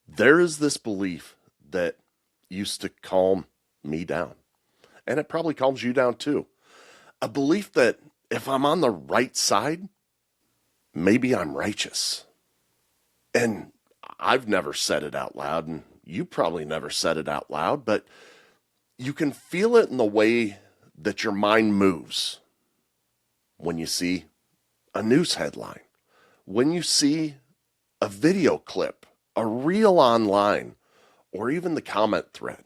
There is this belief that used to calm me down, and it probably calms you down too. A belief that if I'm on the right side, maybe I'm righteous. And I've never said it out loud, and you probably never said it out loud, but you can feel it in the way that your mind moves when you see a news headline, when you see a video clip, a reel online, or even the comment thread.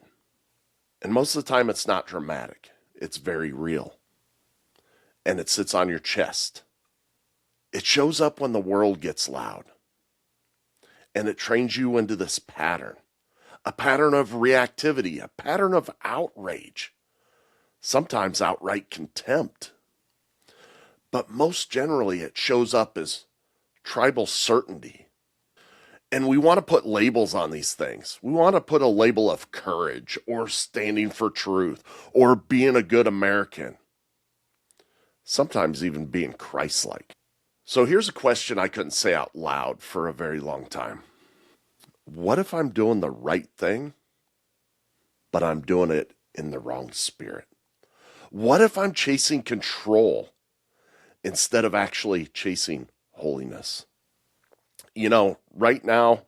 And most of the time, it's not dramatic. It's very real. And it sits on your chest. It shows up when the world gets loud. And it trains you into this pattern, a pattern of reactivity, a pattern of outrage, sometimes outright contempt. But most generally, it shows up as tribal certainty. And we want to put labels on these things. We want to put a label of courage or standing for truth or being a good American. Sometimes even being Christ-like. So here's a question I couldn't say out loud for a very long time. What if I'm doing the right thing, but I'm doing it in the wrong spirit? What if I'm chasing control instead of actually chasing holiness? You know, right now,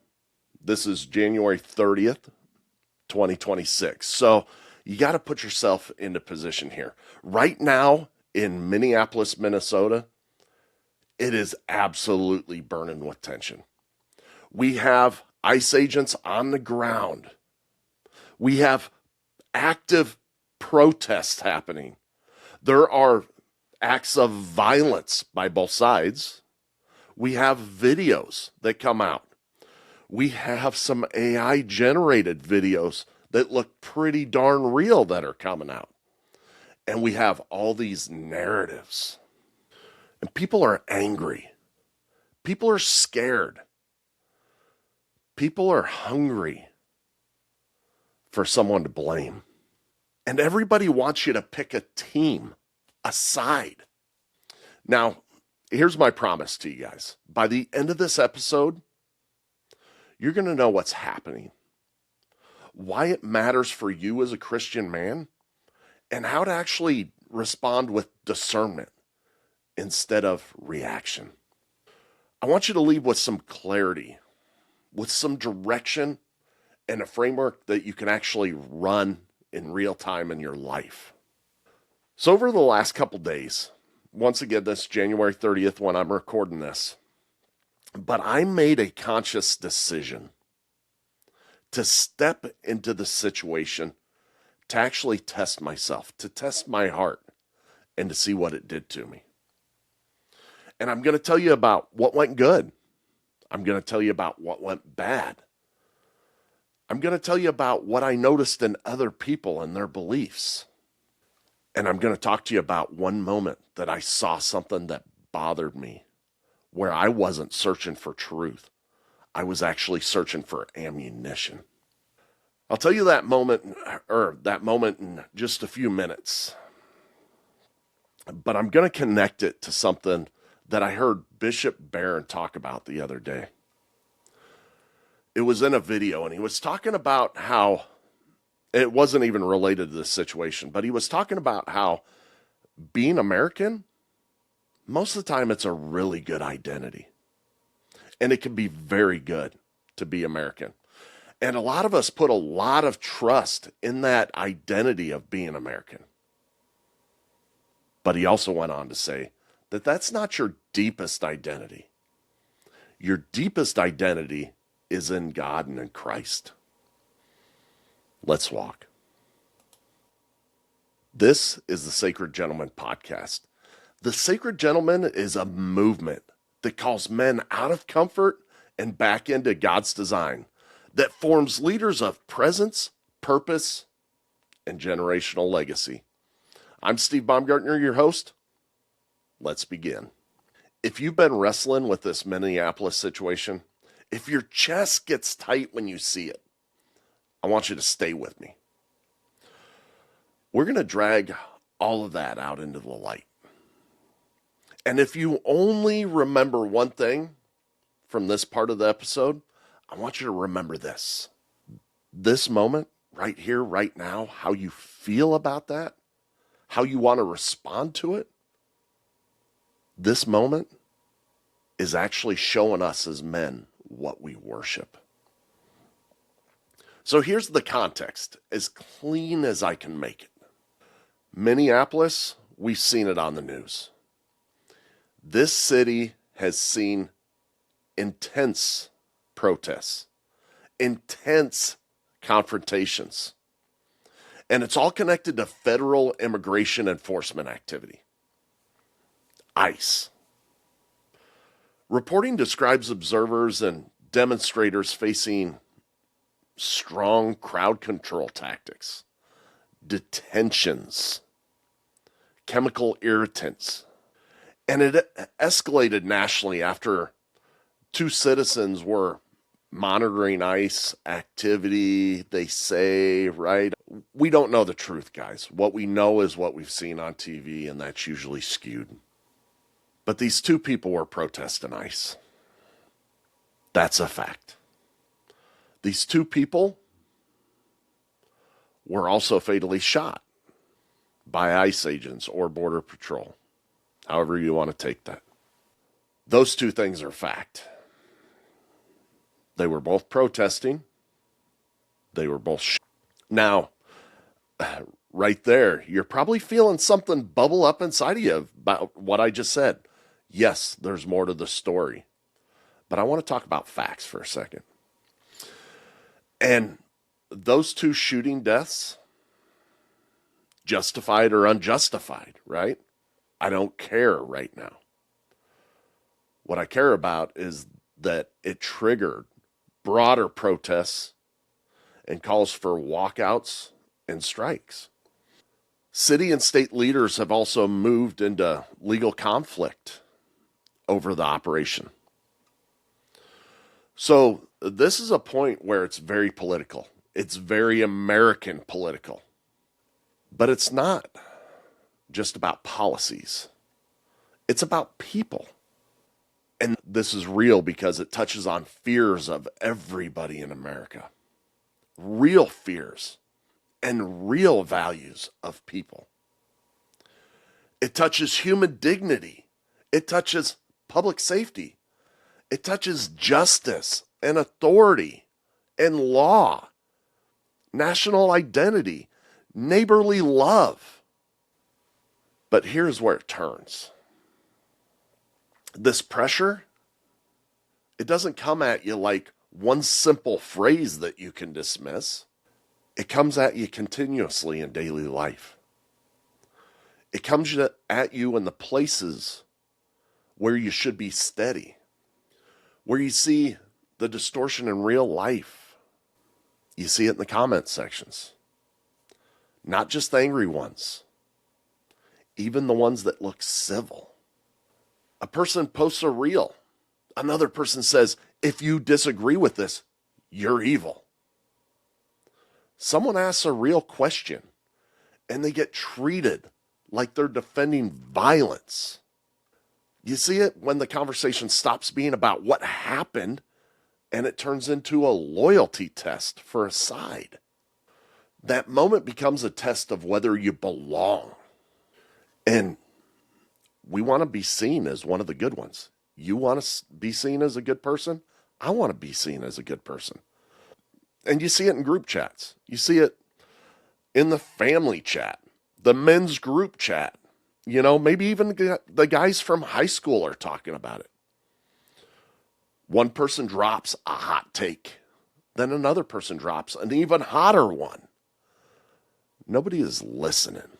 this is January 30th, 2026. So you got to put yourself into position here. Right now in Minneapolis, Minnesota, it is absolutely burning with tension. We have ICE agents on the ground. We have active protests happening. There are acts of violence by both sides. We have videos that come out. We have some AI generated videos that look pretty darn real that are coming out. And we have all these narratives. And people are angry. People are scared. People are hungry for someone to blame. And everybody wants you to pick a team, a side. Now, here's my promise to you guys. By the end of this episode, you're going to know what's happening, why it matters for you as a Christian man, and how to actually respond with discernment instead of reaction. I want you to leave with some clarity, with some direction, and a framework that you can actually run in real time in your life. So over the last couple days, once again, this January 30th when I'm recording this, but I made a conscious decision to step into the situation, to actually test myself, to test my heart, and to see what it did to me. And I'm going to tell you about what went good. I'm going to tell you about what went bad. I'm going to tell you about what I noticed in other people and their beliefs. And I'm going to talk to you about one moment that I saw something that bothered me, where I wasn't searching for truth. I was actually searching for ammunition. I'll tell you that moment in just a few minutes. But I'm going to connect it to something that I heard Bishop Barron talk about the other day. It was in a video, and he was talking about how it wasn't even related to this situation, but he was talking about how being American, most of the time it's a really good identity. And it can be very good to be American. And a lot of us put a lot of trust in that identity of being American. But he also went on to say that that's not your deepest identity. Your deepest identity is in God and in Christ. Let's walk. This is the Sacred Gentleman Podcast. The Sacred Gentleman is a movement that calls men out of comfort and back into God's design, that forms leaders of presence, purpose, and generational legacy. I'm Steve Baumgartner, your host. Let's begin. If you've been wrestling with this Minneapolis situation, if your chest gets tight when you see it, I want you to stay with me. We're going to drag all of that out into the light. And if you only remember one thing from this part of the episode, I want you to remember this. This moment, right here, right now, how you feel about that, how you want to respond to it, this moment is actually showing us as men what we worship. So here's the context, as clean as I can make it. Minneapolis, we've seen it on the news. This city has seen intense protests, intense confrontations, and it's all connected to federal immigration enforcement activity. ICE. Reporting describes observers and demonstrators facing strong crowd control tactics, detentions, chemical irritants. And it escalated nationally after 2 citizens were monitoring ICE activity, they say, right? We don't know the truth, guys. What we know is what we've seen on TV, and that's usually skewed. But these 2 people were protesting ICE. That's a fact. These 2 people were also fatally shot by ICE agents or Border Patrol, however you want to take that. Those 2 things are fact. They were both protesting. They were both shot. Now, right there, you're probably feeling something bubble up inside of you about what I just said. Yes, there's more to the story. But I want to talk about facts for a second. And those 2 shooting deaths, justified or unjustified, right? I don't care right now. What I care about is that it triggered broader protests and calls for walkouts and strikes. City and state leaders have also moved into legal conflict over the operation. So this is a point where it's very political. It's very American political. But it's not just about policies. It's about people. And this is real because it touches on fears of everybody in America. Real fears and real values of people. It touches human dignity. It touches public safety. It touches justice and authority and law, national identity, neighborly love. But here's where it turns. This pressure, it doesn't come at you like one simple phrase that you can dismiss. It comes at you continuously in daily life. It comes at you in the places where you should be steady, where you see the distortion in real life. You see it in the comment sections. Not just the angry ones, even the ones that look civil. A person posts a reel. Another person says, if you disagree with this, you're evil. Someone asks a real question and they get treated like they're defending violence. You see it when the conversation stops being about what happened and it turns into a loyalty test for a side. That moment becomes a test of whether you belong. And we want to be seen as one of the good ones. You want to be seen as a good person? I want to be seen as a good person. And you see it in group chats. You see it in the family chat, the men's group chat. You know, maybe even the guys from high school are talking about it. One person drops a hot take. Then another person drops an even hotter one. Nobody is listening.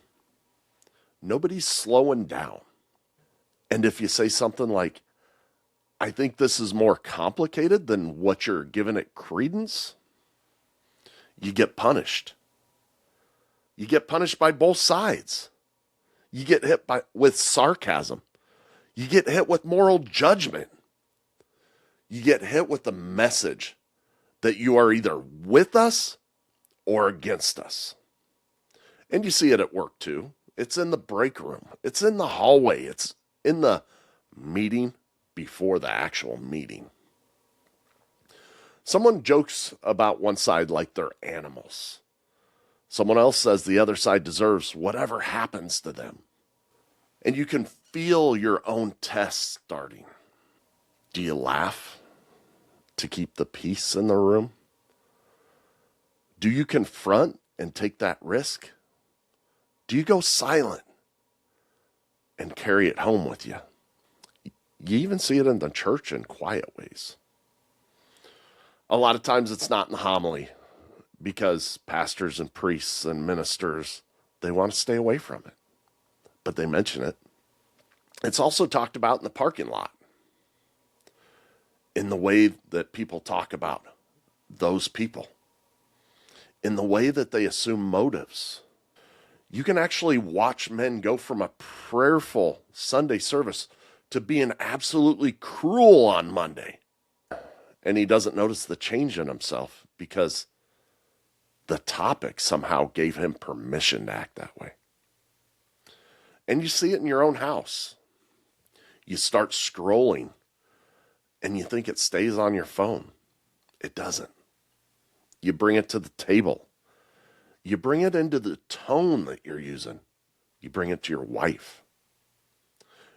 Nobody's slowing down. And if you say something like, I think this is more complicated than what you're giving it credence, you get punished. You get punished by both sides. You get hit with sarcasm. You get hit with moral judgment. You get hit with the message that you are either with us or against us. And you see it at work too. It's in the break room. It's in the hallway. It's in the meeting before the actual meeting. Someone jokes about one side like they're animals. Someone else says the other side deserves whatever happens to them. And you can feel your own test starting. Do you laugh to keep the peace in the room? Do you confront and take that risk? Do you go silent and carry it home with you? You even see it in the church in quiet ways. A lot of times it's not in the homily because pastors and priests and ministers, they want to stay away from it, but they mention it. It's also talked about in the parking lot, in the way that people talk about those people, in the way that they assume motives. You can actually watch men go from a prayerful Sunday service to being absolutely cruel on Monday. And he doesn't notice the change in himself because the topic somehow gave him permission to act that way. And you see it in your own house. You start scrolling and you think it stays on your phone. It doesn't. You bring it to the table. You bring it into the tone that you're using. You bring it to your wife.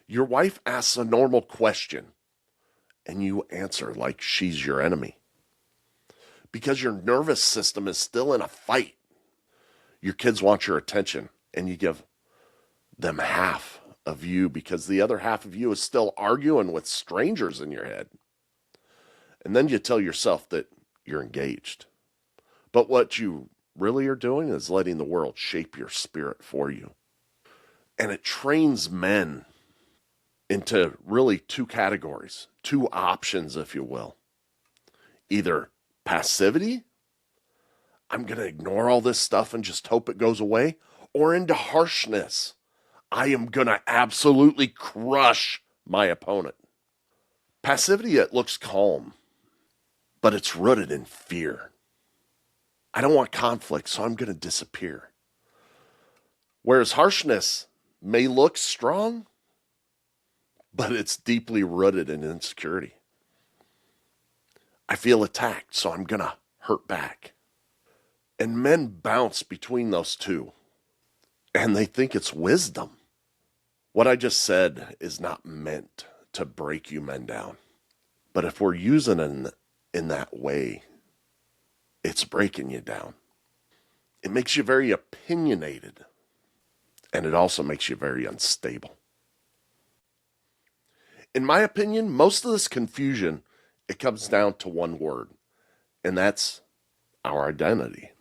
Your wife asks a normal question, and you answer like she's your enemy. Because your nervous system is still in a fight. Your kids want your attention, and you give them half of you because the other half of you is still arguing with strangers in your head. And then you tell yourself that you're engaged. But what you really are doing is letting the world shape your spirit for you. And it trains men into really two categories, two options, if you will. Either passivity, I'm going to ignore all this stuff and just hope it goes away, or into harshness. I am going to absolutely crush my opponent. Passivity, it looks calm, but it's rooted in fear. I don't want conflict, so I'm going to disappear. Whereas harshness may look strong, but it's deeply rooted in insecurity. I feel attacked, so I'm going to hurt back. And men bounce between those two, and they think it's wisdom. What I just said is not meant to break you men down. But if we're using it in that way, it's breaking you down. It makes you very opinionated, and it also makes you very unstable. In my opinion, most of this confusion, it comes down to one word, and that's our identity.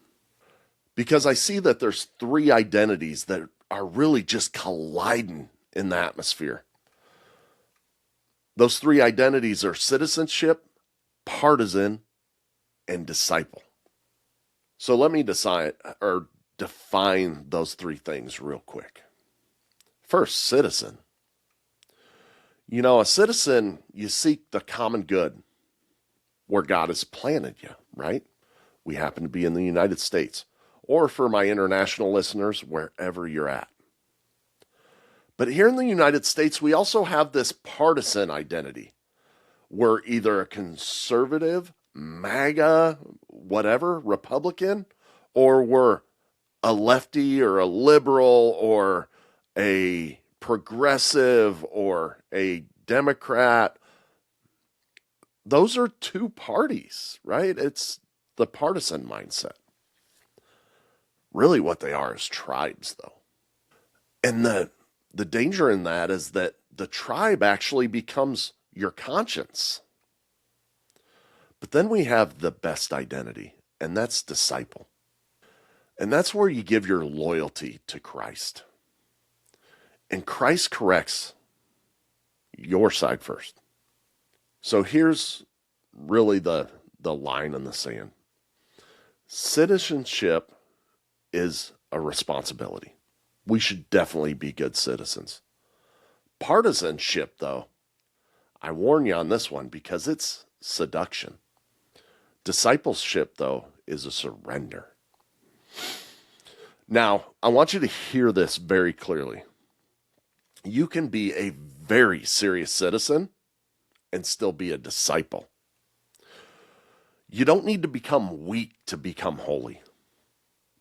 Because I see that there's three identities that are really just colliding in the atmosphere. Those three identities are citizenship, partisan, and disciple. So let me define those three things real quick. First, citizen. You know, a citizen, you seek the common good where God has planted you, right? We happen to be in the United States, or for my international listeners, wherever you're at. But here in the United States, we also have this partisan identity. We're either a conservative, MAGA, whatever, Republican, or we're a lefty or a liberal or a progressive or a Democrat. Those are two parties, right? It's the partisan mindset. Really what they are is tribes, though. And the danger in that is that the tribe actually becomes your conscience. But then we have the best identity, and that's disciple. And that's where you give your loyalty to Christ. And Christ corrects your side first. So here's really the line in the sand. Citizenship is a responsibility. We should definitely be good citizens. Partisanship, though, I warn you on this one because it's seduction. Discipleship, though, is a surrender. Now, I want you to hear this very clearly. You can be a very serious citizen and still be a disciple. You don't need to become weak to become holy,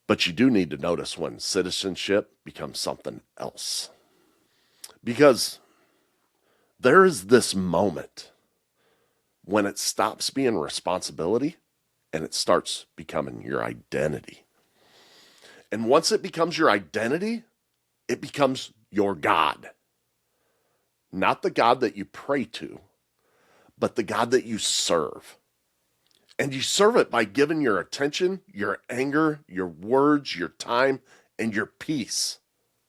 but you do need to notice when citizenship becomes something else. Because there is this moment when it stops being responsibility and it starts becoming your identity. And once it becomes your identity, it becomes your God. Not the God that you pray to, but the God that you serve. And you serve it by giving your attention, your anger, your words, your time, and your peace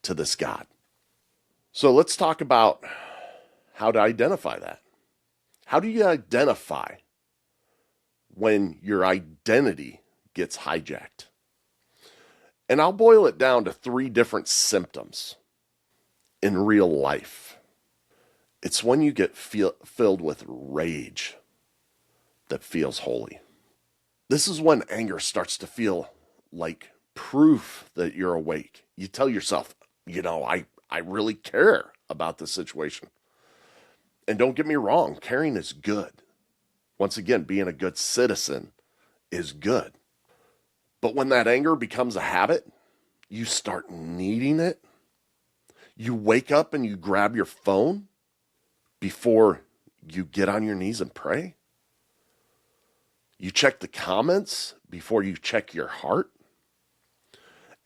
to this God. So let's talk about how to identify that. How do you identify when your identity gets hijacked? And I'll boil it down to 3 different symptoms in real life. It's when you get filled with rage that feels holy. This is when anger starts to feel like proof that you're awake. You tell yourself, I really care about this situation. And don't get me wrong, caring is good. Once again, being a good citizen is good. But when that anger becomes a habit, you start needing it. You wake up and you grab your phone before you get on your knees and pray. You check the comments before you check your heart.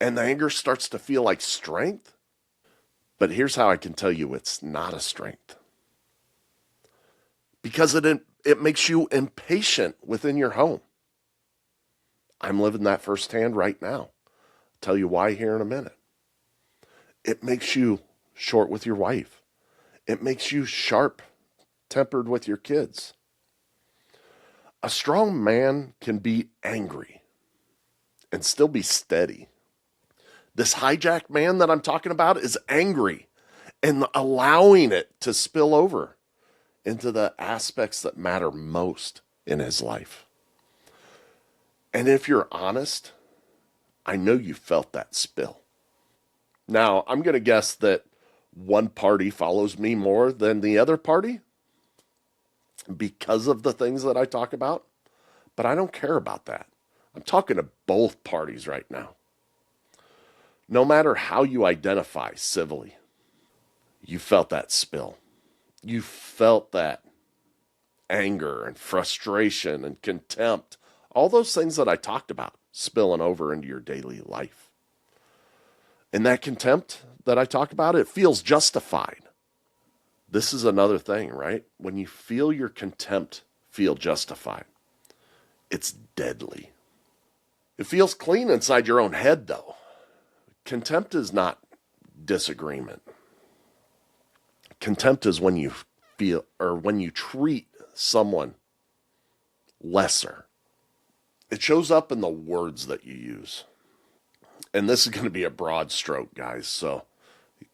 And the anger starts to feel like strength. But here's how I can tell you it's not a strength. Because it makes you impatient within your home. I'm living that firsthand right now. I'll tell you why here in a minute. It makes you short with your wife. It makes you sharp-tempered with your kids. A strong man can be angry and still be steady. This hijacked man that I'm talking about is angry and allowing it to spill over into the aspects that matter most in his life. And if you're honest, I know you felt that spill. Now, I'm going to guess that one party follows me more than the other party because of the things that I talk about, but I don't care about that. I'm talking to both parties right now. No matter how you identify civilly, you felt that spill. You felt that anger and frustration and contempt, all those things that I talked about spilling over into your daily life. And that contempt that I talk about, it feels justified. This is another thing, right? When you feel your contempt feel justified, it's deadly. It feels clean inside your own head, though. Contempt is not disagreement. Contempt is when you feel, or when you treat someone lesser. It shows up in the words that you use. And this is going to be a broad stroke, guys, so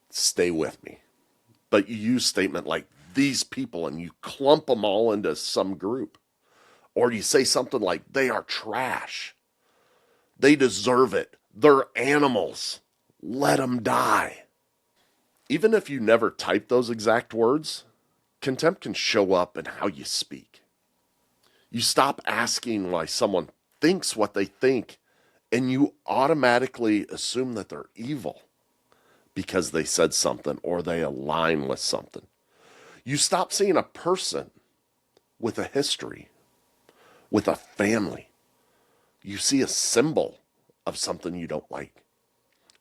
stay with me. But you use statement like these people and you clump them all into some group. Or you say something like they are trash. They deserve it. They're animals. Let them die. Even if you never type those exact words, contempt can show up in how you speak. You stop asking why someone thinks what they think, and you automatically assume that they're evil because they said something or they align with something. You stop seeing a person with a history, with a family. You see a symbol of something you don't like.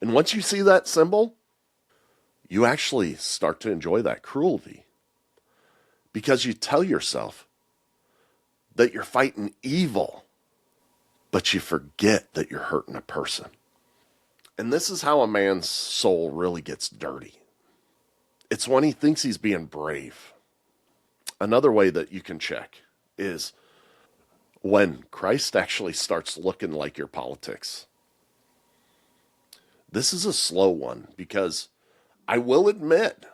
And once you see that symbol, you actually start to enjoy that cruelty because you tell yourself that you're fighting evil, but you forget that you're hurting a person. And this is how a man's soul really gets dirty. It's when he thinks he's being brave. Another way that you can check is when Christ actually starts looking like your politics. This is a slow one because I will admit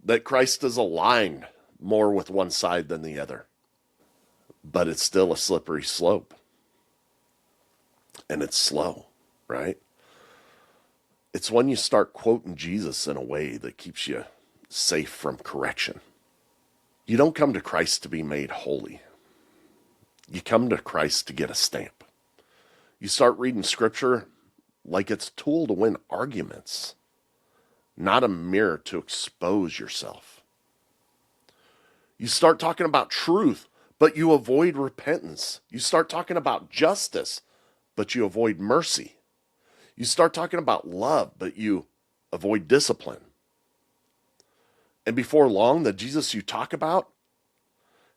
that Christ is aligned more with one side than the other. But it's still a slippery slope. And it's slow, right? It's when you start quoting Jesus in a way that keeps you safe from correction. You don't come to Christ to be made holy. You come to Christ to get a stamp. You start reading scripture like it's a tool to win arguments, not a mirror to expose yourself. You start talking about truth, but you avoid repentance. You start talking about justice, but you avoid mercy. You start talking about love, but you avoid discipline. And before long, the Jesus you talk about,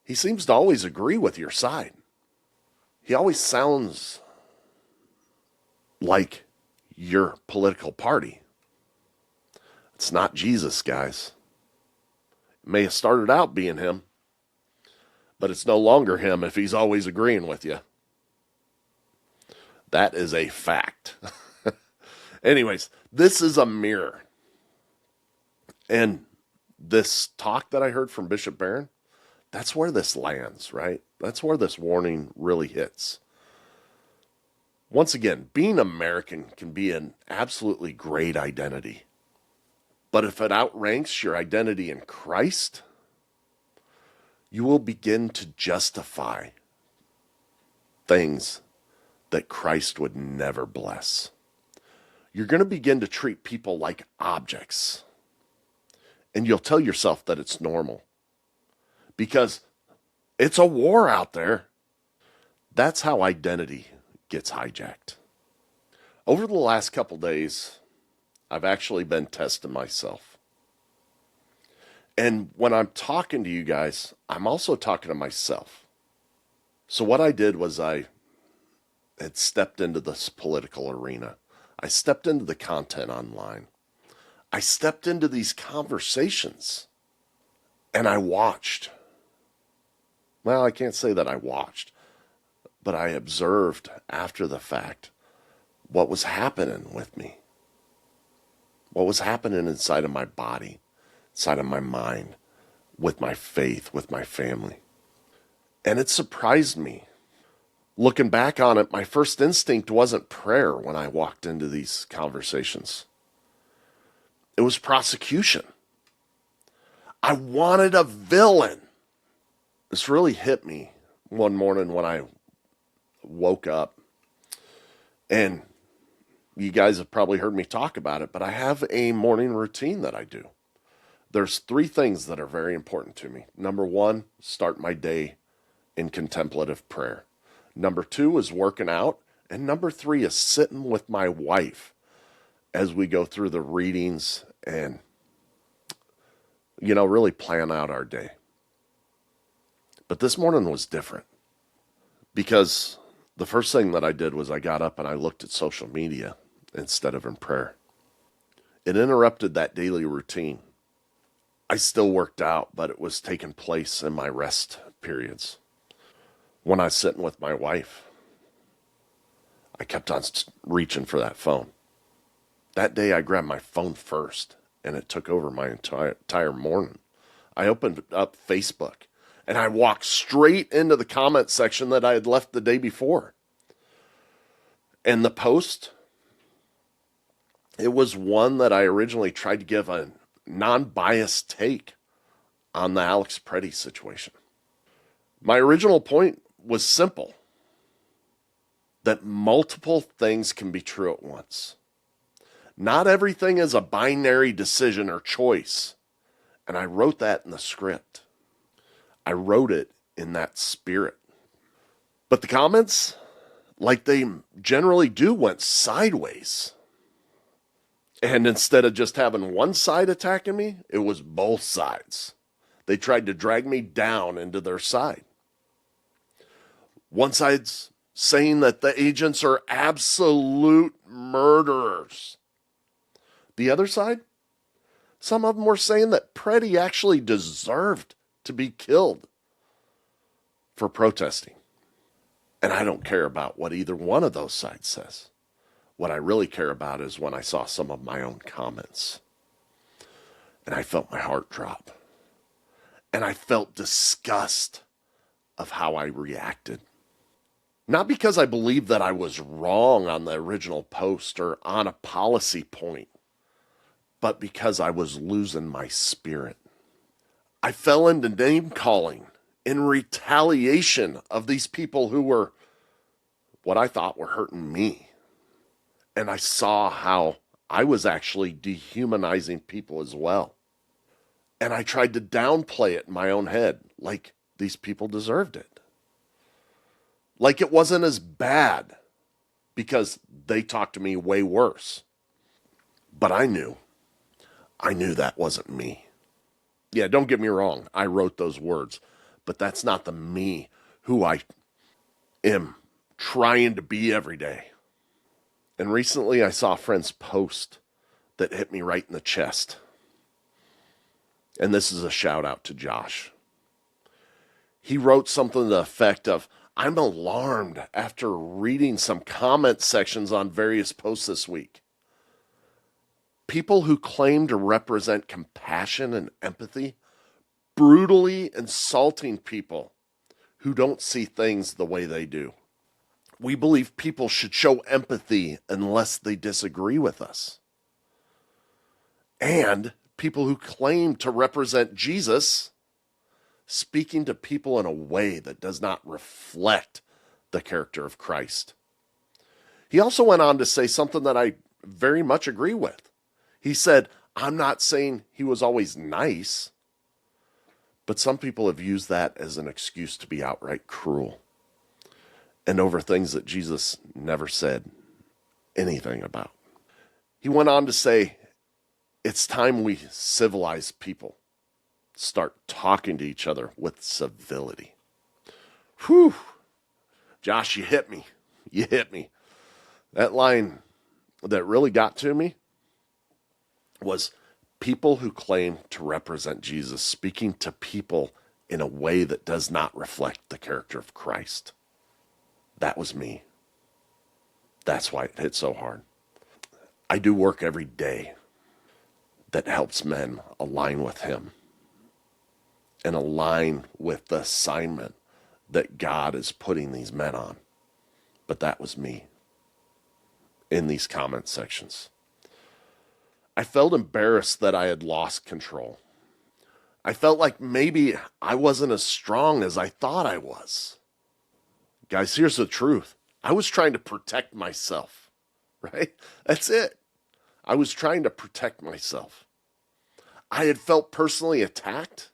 he seems to always agree with your side. He always sounds like your political party. It's not Jesus, guys. It may have started out being him, but it's no longer him if he's always agreeing with you. That is a fact. Anyways, this is a mirror. And this talk that I heard from Bishop Barron, that's where this lands, right? That's where this warning really hits. Once again, being American can be an absolutely great identity. But if it outranks your identity in Christ, you will begin to justify things that Christ would never bless. You're going to begin to treat people like objects. And you'll tell yourself that it's normal. Because it's a war out there. That's how identity gets hijacked. Over the last couple days, I've actually been testing myself. And when I'm talking to you guys, I'm also talking to myself. So what I did was I had stepped into this political arena. I stepped into the content online. I stepped into these conversations. And I watched. Well, I can't say that I watched, but I observed after the fact what was happening with me. What was happening inside of my body, inside of my mind, with my faith, with my family. And it surprised me. Looking back on it, my first instinct wasn't prayer when I walked into these conversations. It was prosecution. I wanted a villain. This really hit me one morning when I woke up. And you guys have probably heard me talk about it, but I have a morning routine that I do. There's 3 things that are very important to me. Number 1, start my day in contemplative prayer. Number 2 is working out. And number 3 is sitting with my wife as we go through the readings and, really plan out our day. But this morning was different because the first thing that I did was I got up and I looked at social media instead of in prayer. It interrupted that daily routine. I still worked out, but it was taking place in my rest periods. When I was sitting with my wife, I kept on reaching for that phone. That day I grabbed my phone first, and it took over my entire morning. I opened up Facebook, and I walked straight into the comment section that I had left the day before. And the post, it was one that I originally tried to give a non-biased take on the Alex Preddy situation. My original point was simple, that multiple things can be true at once. Not everything is a binary decision or choice. And I wrote that in the script. I wrote it in that spirit. But the comments, like they generally do, went sideways. And instead of just having one side attacking me, it was both sides. They tried to drag me down into their side. One side's saying that the agents are absolute murderers. The other side, some of them were saying that Preddy actually deserved to be killed for protesting. And I don't care about what either one of those sides says. What I really care about is when I saw some of my own comments. And I felt my heart drop. And I felt disgust of how I reacted. Not because I believed that I was wrong on the original post or on a policy point, but because I was losing my spirit. I fell into name calling in retaliation of these people who were what I thought were hurting me. And I saw how I was actually dehumanizing people as well. And I tried to downplay it in my own head, like these people deserved it. Like it wasn't as bad because they talked to me way worse. But I knew that wasn't me. Yeah, don't get me wrong. I wrote those words, but that's not the me who I am trying to be every day. And recently I saw a friend's post that hit me right in the chest. And this is a shout out to Josh. He wrote something to the effect of, I'm alarmed after reading some comment sections on various posts this week. People who claim to represent compassion and empathy brutally insulting people who don't see things the way they do. We believe people should show empathy unless they disagree with us. And people who claim to represent Jesus speaking to people in a way that does not reflect the character of Christ. He also went on to say something that I very much agree with. He said, I'm not saying he was always nice, but some people have used that as an excuse to be outright cruel and over things that Jesus never said anything about. He went on to say, it's time we civilize people, start talking to each other with civility. Whew. Josh, you hit me. You hit me. That line that really got to me was people who claim to represent Jesus speaking to people in a way that does not reflect the character of Christ. That was me. That's why it hit so hard. I do work every day that helps men align with him and align with the assignment that God is putting these men on. But that was me in these comment sections. I felt embarrassed that I had lost control. I felt like maybe I wasn't as strong as I thought I was. Guys, here's the truth. I was trying to protect myself, right? That's it. I was trying to protect myself. I had felt personally attacked.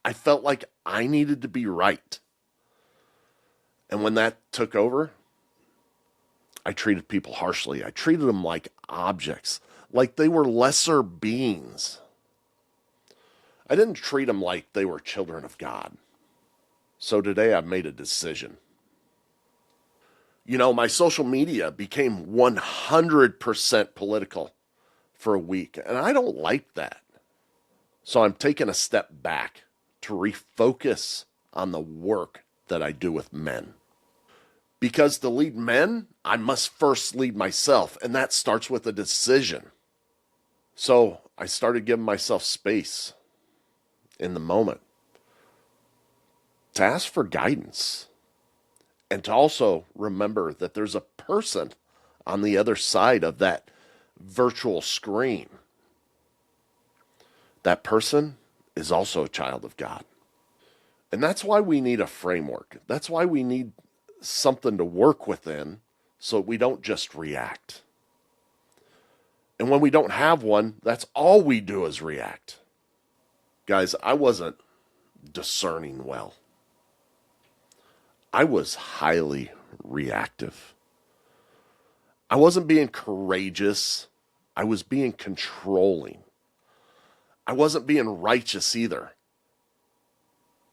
I felt like I needed to be right. And when that took over, I treated people harshly. I treated them like objects, like they were lesser beings. I didn't treat them like they were children of God. So today I've made a decision. You know, my social media became 100% political for a week, and I don't like that. So I'm taking a step back to refocus on the work that I do with men. Because to lead men, I must first lead myself, and that starts with a decision. So I started giving myself space in the moment to ask for guidance and to also remember that there's a person on the other side of that virtual screen. That person is also a child of God. And that's why we need a framework. That's why we need something to work within so we don't just react. And when we don't have one, that's all we do is react. Guys, I wasn't discerning well. I was highly reactive. I wasn't being courageous. I was being controlling. I wasn't being righteous either.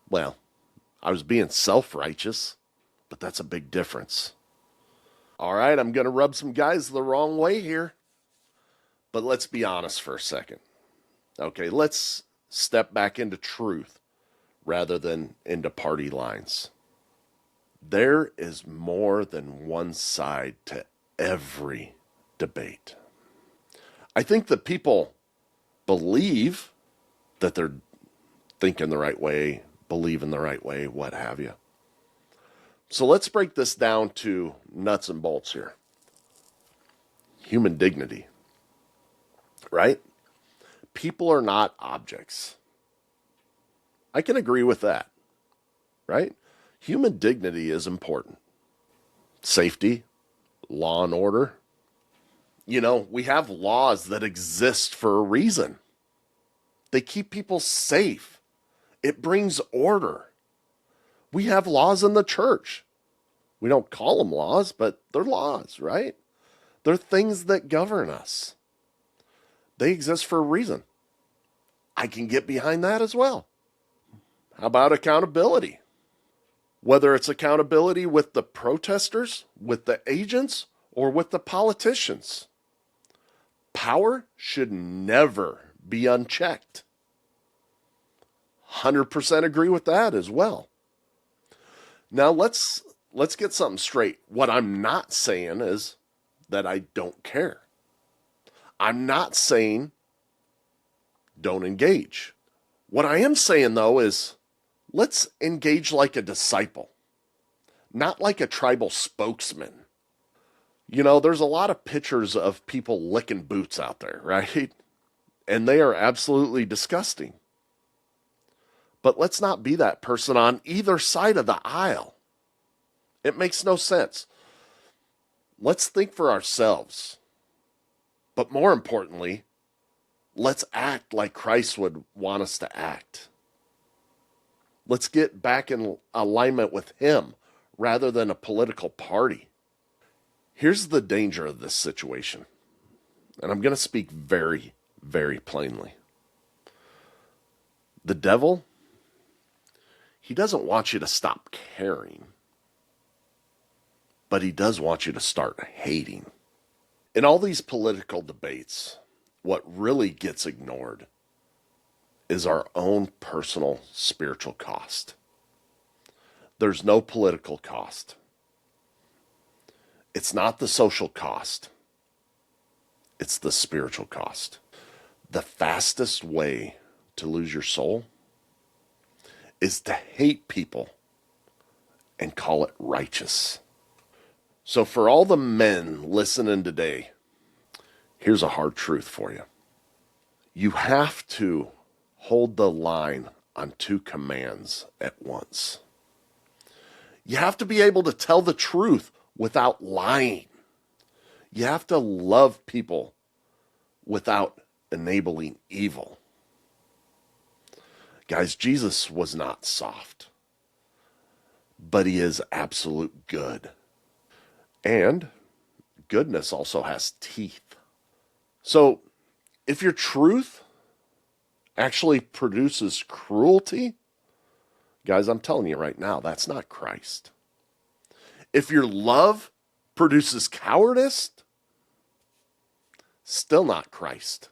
Well, I was being self-righteous, but that's a big difference. All right, I'm going to rub some guys the wrong way here. But let's be honest for a second. Okay, let's step back into truth rather than into party lines. There is more than one side to every debate. I think that people believe that they're thinking the right way, believe in the right way, what have you. So let's break this down to nuts and bolts here. Human dignity, right? People are not objects. I can agree with that. right? Human dignity is important. Safety, law and order. You know, we have laws that exist for a reason. They keep people safe. It brings order. We have laws in the church. We don't call them laws, but they're laws, right? They're things that govern us. They exist for a reason. I can get behind that as well. How about accountability? Whether it's accountability with the protesters, with the agents, or with the politicians. Power should never be unchecked. 100% agree with that as well. Now let's get something straight. What I'm not saying is that I don't care. I'm not saying don't engage. What I am saying, though, is let's engage like a disciple, not like a tribal spokesman. You know, there's a lot of pictures of people licking boots out there, right? And they are absolutely disgusting. But let's not be that person on either side of the aisle. It makes no sense. Let's think for ourselves. But more importantly, let's act like Christ would want us to act. Let's get back in alignment with Him rather than a political party. Here's the danger of this situation. And I'm going to speak very, very plainly. The devil, he doesn't want you to stop caring, but he does want you to start hating. In all these political debates, what really gets ignored is our own personal spiritual cost. There's no political cost. It's not the social cost. It's the spiritual cost. The fastest way to lose your soul is to hate people and call it righteous. So for all the men listening today, here's a hard truth for you. You have to hold the line on two commands at once. You have to be able to tell the truth without lying. You have to love people without enabling evil. Guys, Jesus was not soft, but he is absolute good. And goodness also has teeth. So if your truth actually produces cruelty, guys, I'm telling you right now, that's not Christ. If your love produces cowardice, still not Christ.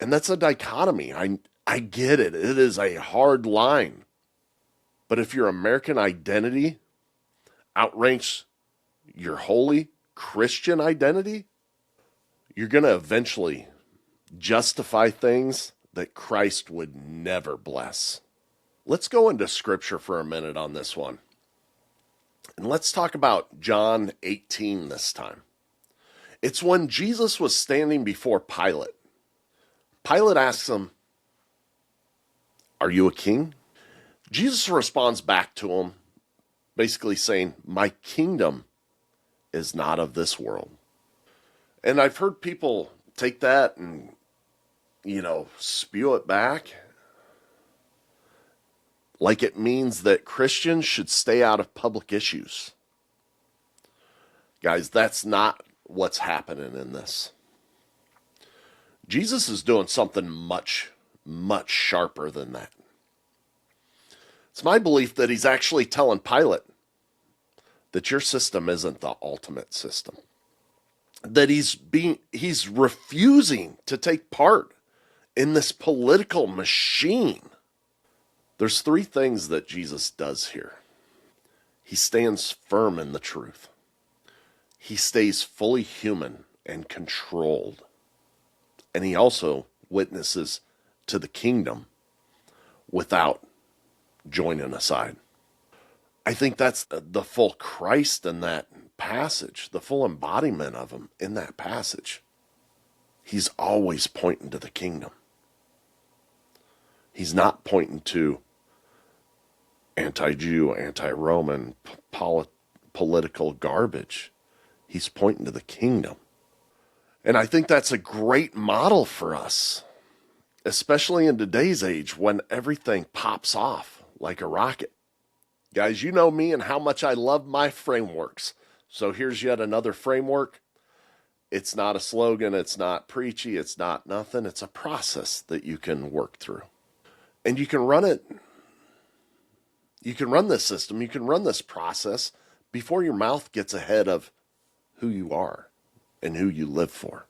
And that's a dichotomy. I get it. It is a hard line. But if your American identity outranks your holy Christian identity, you're going to eventually justify things that Christ would never bless. Let's go into Scripture for a minute on this one. And let's talk about John 18 this time. It's when Jesus was standing before Pilate. Pilate asks him, "Are you a king?" Jesus responds back to him, basically saying, "My kingdom is not of this world." And I've heard people take that and, spew it back like it means that Christians should stay out of public issues. Guys, that's not what's happening in this. Jesus is doing something much, much sharper than that. It's my belief that he's actually telling Pilate that your system isn't the ultimate system. That he's refusing to take part in this political machine. There's three things that Jesus does here. He stands firm in the truth. He stays fully human and controlled. And he also witnesses to the kingdom without joining aside. I think that's the full Christ in that passage, the full embodiment of him in that passage. He's always pointing to the kingdom. He's not pointing to anti-Jew, anti-Roman, political garbage. He's pointing to the kingdom. And I think that's a great model for us, especially in today's age when everything pops off like a rocket. Guys, you know me and how much I love my frameworks. So here's yet another framework. It's not a slogan. It's not preachy. It's not nothing. It's a process that you can work through. And you can run it. You can run this system. You can run this process before your mouth gets ahead of who you are and who you live for.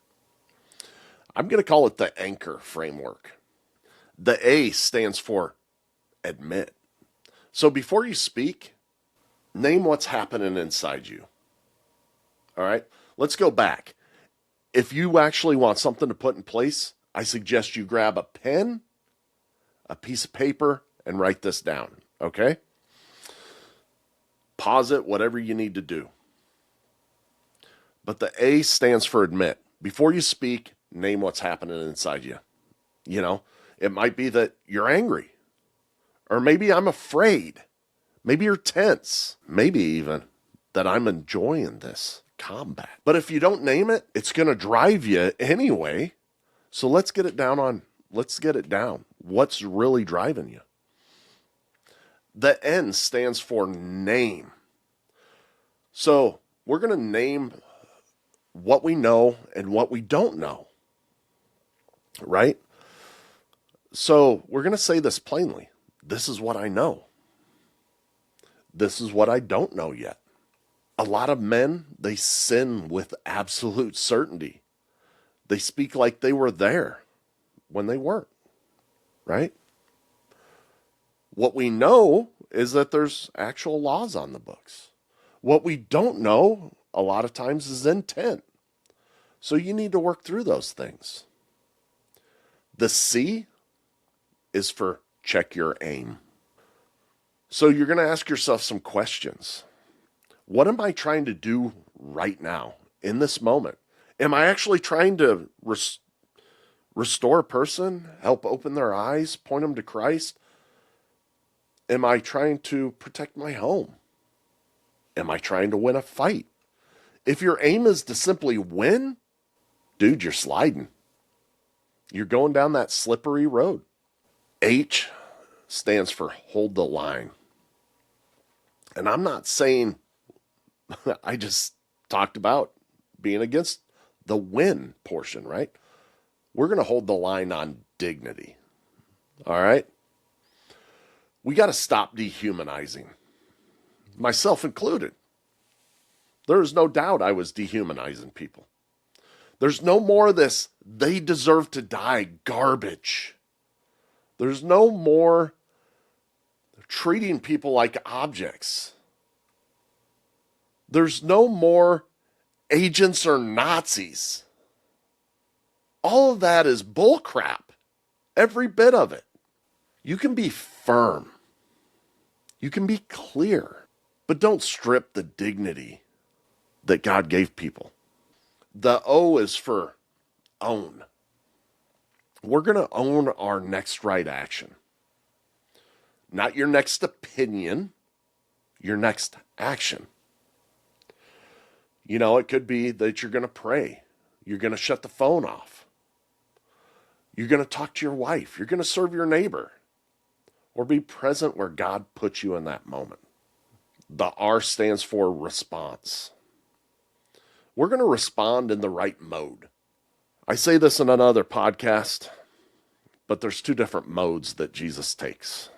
I'm going to call it the anchor framework. The A stands for admit. So before you speak, name what's happening inside you. All right, let's go back. If you actually want something to put in place, I suggest you grab a pen, a piece of paper, and write this down, okay? Pause it, whatever you need to do. But the A stands for admit. Before you speak, name what's happening inside you. You know, it might be that you're angry. Or maybe I'm afraid. Maybe you're tense. Maybe even that I'm enjoying this combat. But if you don't name it, it's going to drive you anyway. So let's get it down. What's really driving you? The N stands for name. So we're going to name what we know and what we don't know. Right? So we're going to say this plainly. This is what I know. This is what I don't know yet. A lot of men, they sin with absolute certainty. They speak like they were there when they weren't, right? What we know is that there's actual laws on the books. What we don't know a lot of times is intent. So you need to work through those things. The C is for check your aim. So you're going to ask yourself some questions. What am I trying to do right now, in this moment? Am I actually trying to restore a person, help open their eyes, point them to Christ? Am I trying to protect my home? Am I trying to win a fight? If your aim is to simply win, dude, you're sliding. You're going down that slippery road. H stands for hold the line. And I'm not saying, I just talked about being against the win portion, right? We're going to hold the line on dignity. All right? We got to stop dehumanizing, myself included. There's no doubt I was dehumanizing people. There's no more of this, they deserve to die garbage. There's no more treating people like objects. There's no more agents or Nazis. All of that is bullcrap. Every bit of it. You can be firm. You can be clear. But don't strip the dignity that God gave people. The O is for own. We're going to own our next right action. Not your next opinion, your next action. You know, it could be that you're going to pray. You're going to shut the phone off. You're going to talk to your wife. You're going to serve your neighbor. Or be present where God puts you in that moment. The R stands for response. We're going to respond in the right mode. I say this in another podcast, but there's two different modes that Jesus takes.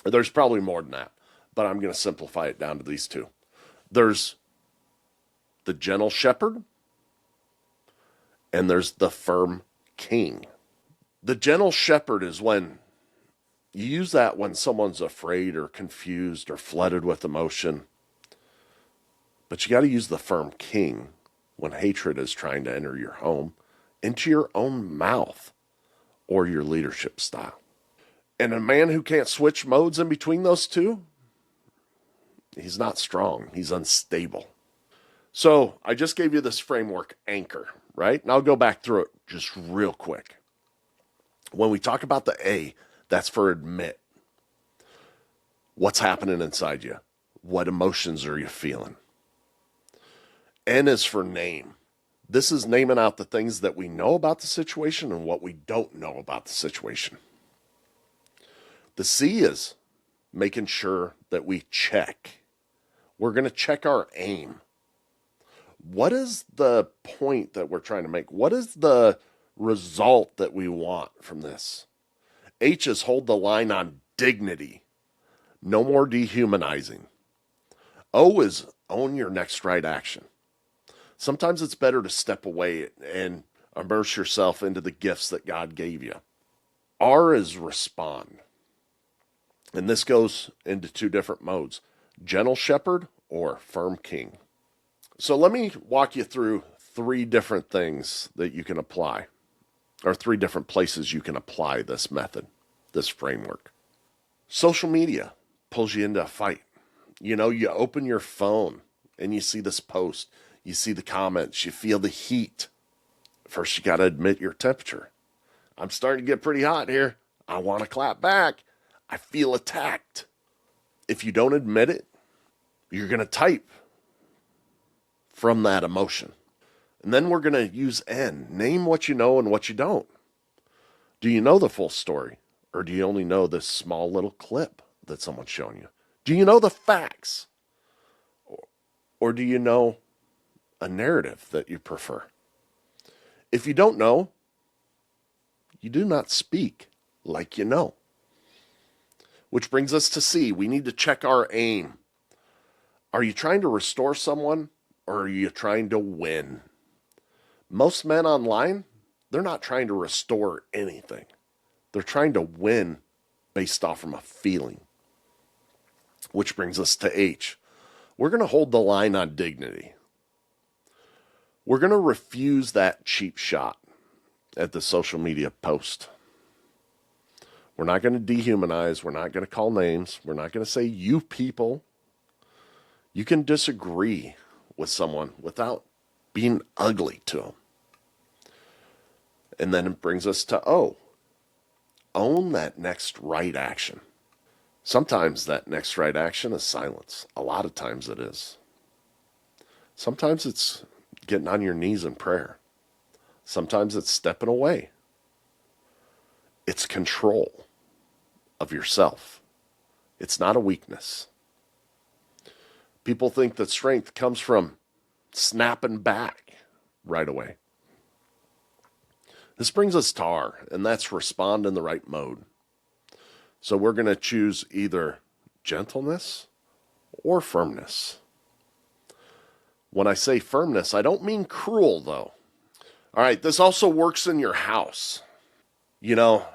There's probably more than that, but I'm going to simplify it down to these two. There's the gentle shepherd, and there's the firm king. The gentle shepherd is when you use that when someone's afraid or confused or flooded with emotion. But you got to use the firm king when hatred is trying to enter your home, into your own mouth, or your leadership style. And a man who can't switch modes in between those two, he's not strong. He's unstable. So I just gave you this framework anchor, right? And I'll go back through it just real quick. When we talk about the A, that's for admit. What's happening inside you? What emotions are you feeling? N is for name. This is naming out the things that we know about the situation and what we don't know about the situation. The C is making sure that we check. We're going to check our aim. What is the point that we're trying to make? What is the result that we want from this? H is hold the line on dignity. No more dehumanizing. O is own your next right action. Sometimes it's better to step away and immerse yourself into the gifts that God gave you. R is respond. And this goes into two different modes, gentle shepherd or firm king. So let me walk you through three different things that you can apply, or three different places you can apply this method, this framework. Social media pulls you into a fight. You know, you open your phone and you see this post, you see the comments, you feel the heat. First, you got to admit your temperature. I'm starting to get pretty hot here. I want to clap back. I feel attacked. If you don't admit it, you're going to type from that emotion. And then we're going to use N. Name what you know and what you don't. Do you know the full story? Or do you only know this small little clip that someone's showing you? Do you know the facts? Or do you know a narrative that you prefer? If you don't know, you do not speak like you know. Which brings us to C. We need to check our aim. Are you trying to restore someone or are you trying to win? Most men online, they're not trying to restore anything. They're trying to win based off from a feeling. Which brings us to H. We're going to hold the line on dignity. We're going to refuse that cheap shot at the social media post. We're not going to dehumanize. We're not going to call names. We're not going to say you people. You can disagree with someone without being ugly to them. And then it brings us to O. Own that next right action. Sometimes that next right action is silence. A lot of times it is. Sometimes it's getting on your knees in prayer. Sometimes it's stepping away. It's control of yourself. It's not a weakness. People think that strength comes from snapping back right away. This brings us to R, and that's respond in the right mode. So we're going to choose either gentleness or firmness. When I say firmness, I don't mean cruel, though. All right, this also works in your house. You know,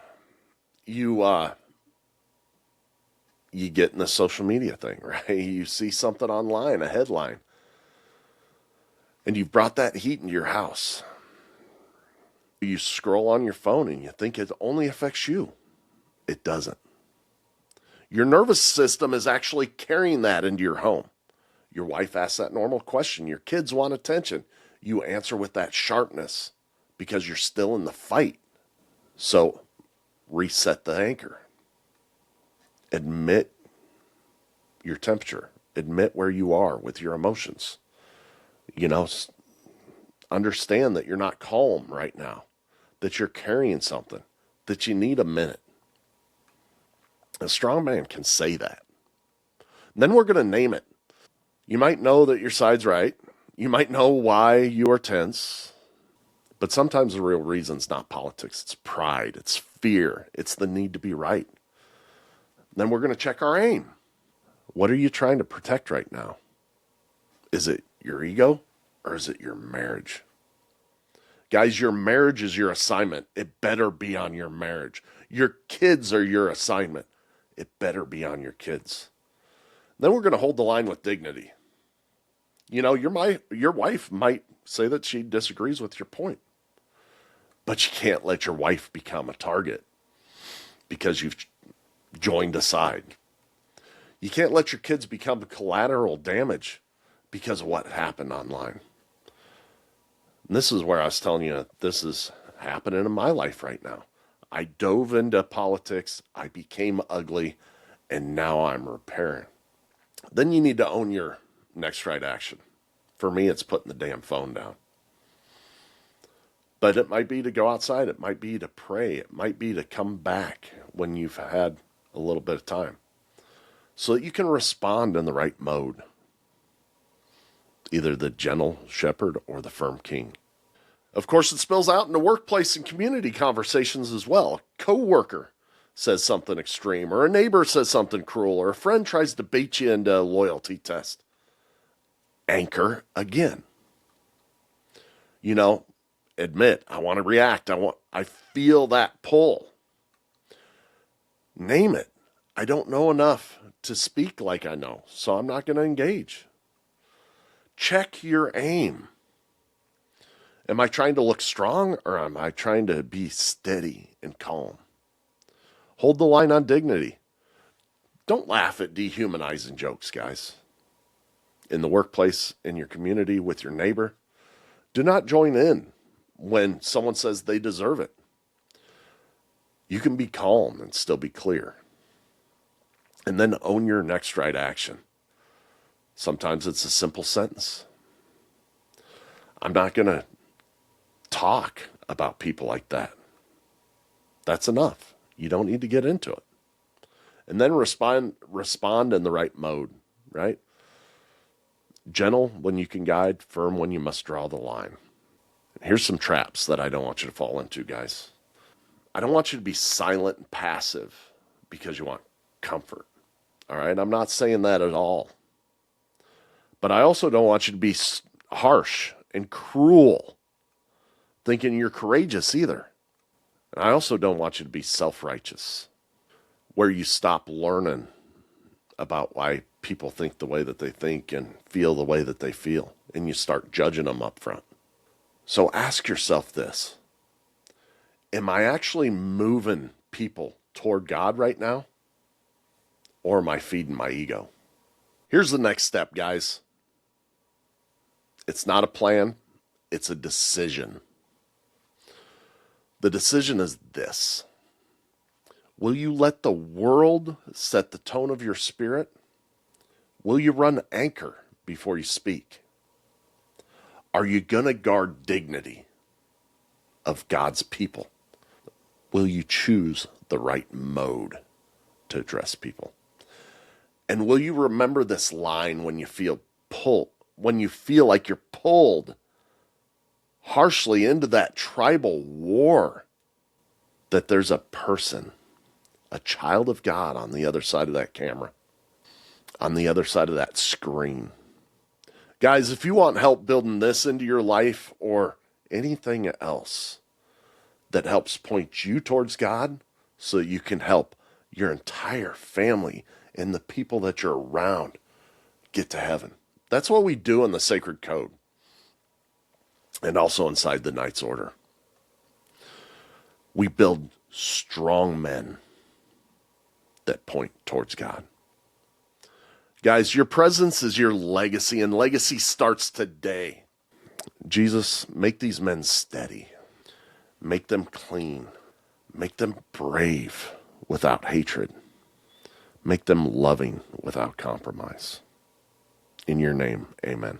you get in the social media thing, right? You see something online, a headline, and you've brought that heat into your house. You scroll on your phone and you think it only affects you. It doesn't. Your nervous system is actually carrying that into your home. Your wife asks that normal question. Your kids want attention. You answer with that sharpness because you're still in the fight. So reset the anchor. Admit your temperature. Admit where you are with your emotions. You know, understand that you're not calm right now, that you're carrying something, that you need a minute. A strong man can say that. And then we're going to name it. You might know that your side's right. You might know why you are tense. But sometimes the real reason's not politics. It's pride. It's fear. It's the need to be right. Then we're going to check our aim. What are you trying to protect right now? Is it your ego or is it your marriage? Guys, your marriage is your assignment. It better be on your marriage. Your kids are your assignment. It better be on your kids. Then we're going to hold the line with dignity. You know, your wife might say that she disagrees with your point, but you can't let your wife become a target because you've joined a side. You can't let your kids become collateral damage because of what happened online. And this is where I was telling you, this is happening in my life right now. I dove into politics. I became ugly. and now I'm repairing. Then you need to own your next right action. For me, it's putting the damn phone down. But it might be to go outside. It might be to pray. It might be to come back when you've had a little bit of time so that you can respond in the right mode. Either the gentle shepherd or the firm king. Of course, it spills out into workplace and community conversations as well. A coworker says something extreme, or a neighbor says something cruel, or a friend tries to bait you into a loyalty test. Anchor again. You know, admit, I want to react. I feel that pull. Name it. I don't know enough to speak like I know, so I'm not going to engage. Check your aim. Am I trying to look strong, or am I trying to be steady and calm? Hold the line on dignity. Don't laugh at dehumanizing jokes, guys. In the workplace, in your community, with your neighbor, do not join in when someone says they deserve it. You can be calm and still be clear. And then own your next right action. Sometimes it's a simple sentence. I'm not going to talk about people like that. That's enough. You don't need to get into it. And then respond in the right mode, right? Gentle when you can guide, firm when you must draw the line. Here's some traps that I don't want you to fall into, guys. I don't want you to be silent and passive because you want comfort. All right? I'm not saying that at all. But I also don't want you to be harsh and cruel, thinking you're courageous either. And I also don't want you to be self-righteous, where you stop learning about why people think the way that they think and feel the way that they feel, and you start judging them up front. So ask yourself this. Am I actually moving people toward God right now? Or am I feeding my ego? Here's the next step, guys. It's not a plan. It's a decision. The decision is this. Will you let the world set the tone of your spirit? Will you run anchor before you speak? Are you going to guard dignity of God's people? Will you choose the right mode to address people? And will you remember this line when you feel like you're pulled harshly into that tribal war, that there's a person, a child of God on the other side of that camera, on the other side of that screen. Guys, if you want help building this into your life or anything else that helps point you towards God so you can help your entire family and the people that you're around get to heaven. That's what we do in the Sacred Code and also inside the Knight's Order. We build strong men that point towards God. Guys, your presence is your legacy, and legacy starts today. Jesus, make these men steady. Make them clean. Make them brave without hatred. Make them loving without compromise. In your name, amen.